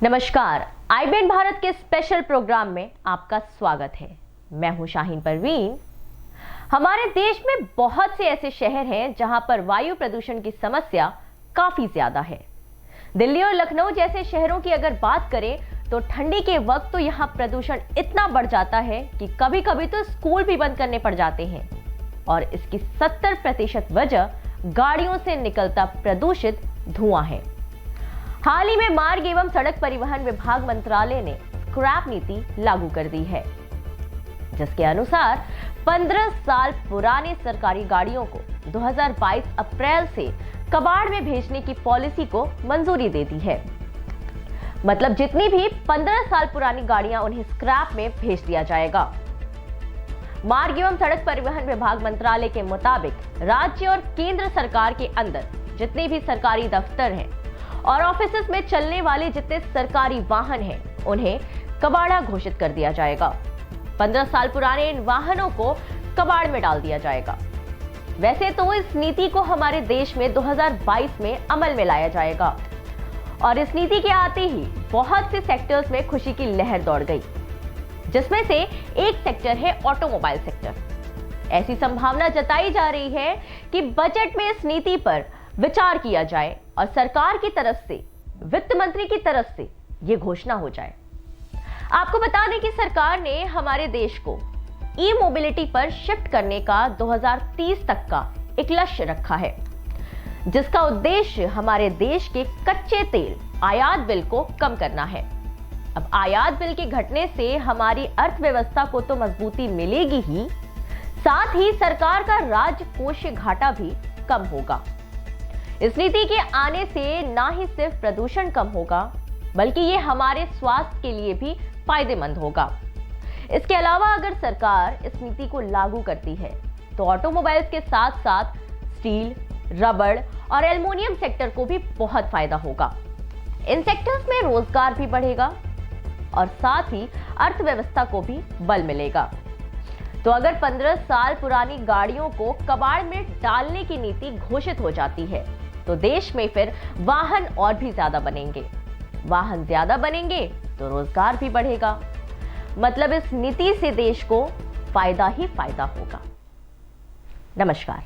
नमस्कार, आईबीएन भारत के special programme में आपका स्वागत है। मैं हूं शाहीन परवीन। हमारे देश में बहुत से ऐसे शहर हैं जहां पर वायु प्रदूषण की समस्या काफी ज्यादा है। दिल्ली और लखनऊ जैसे शहरों की अगर बात करें तो ठंडी के वक्त तो यहां प्रदूषण इतना बढ़ जाता है कि कभी कभी तो स्कूल भी बंद करने पड़ जाते हैं। और इसकी 70% वजह गाड़ियों से निकलता प्रदूषित धुआं है। हाल ही में मार्ग एवं सड़क परिवहन विभाग मंत्रालय ने स्क्रैप नीति लागू कर दी है, जिसके अनुसार 15 साल पुरानी सरकारी गाड़ियों को 2022 अप्रैल से कबाड़ में भेजने की पॉलिसी को मंजूरी दे दी है। मतलब जितनी भी 15 साल पुरानी गाड़ियां उन्हें स्क्रैप में भेज दिया जाएगा। मार्ग एवं सड़क परिवहन विभाग मंत्रालय के मुताबिक राज्य और केंद्र सरकार के अंदर जितने भी सरकारी दफ्तर हैं और ऑफिसेस में चलने वाले जितने सरकारी वाहन हैं, उन्हें कबाड़ा घोषित कर दिया जाएगा। 15 साल पुराने इन वाहनों को कबाड़ में डाल दिया जाएगा। वैसे तो इस नीति को हमारे देश में 2022 में अमल में लाया जाएगा और इस नीति के आते ही बहुत से सेक्टर्स में खुशी की लहर दौड़ गई, जिसमें से एक सेक्टर है ऑटोमोबाइल सेक्टर। ऐसी संभावना जताई जा रही है कि बजट में इस नीति पर विचार किया जाए और सरकार की तरफ से, वित्त मंत्री की तरफ से यह घोषणा हो जाए। आपको बता दें कि सरकार ने हमारे देश को ई मोबिलिटी पर शिफ्ट करने का 2030 तक का एक लक्ष्य रखा है, जिसका उद्देश्य हमारे देश के कच्चे तेल आयात बिल को कम करना है। अब आयात बिल के घटने से हमारी अर्थव्यवस्था को तो मजबूती मिलेगी ही, साथ ही सरकार का राजकोषीय घाटा भी कम होगा। इस नीति के आने से ना ही सिर्फ प्रदूषण कम होगा, बल्कि ये हमारे स्वास्थ्य के लिए भी फायदेमंद होगा। इसके अलावा अगर सरकार इस नीति को लागू करती है तो ऑटोमोबाइल्स के साथ साथ स्टील, रबड़ और एल्युमिनियम सेक्टर को भी बहुत फायदा होगा। इन सेक्टर्स में रोजगार भी बढ़ेगा और साथ ही अर्थव्यवस्था को भी बल मिलेगा। तो अगर 15 साल पुरानी गाड़ियों को कबाड़ में डालने की नीति घोषित हो जाती है तो देश में फिर वाहन और भी ज्यादा बनेंगे। वाहन ज्यादा बनेंगे तो रोजगार भी बढ़ेगा। मतलब इस नीति से देश को फायदा ही फायदा होगा। नमस्कार।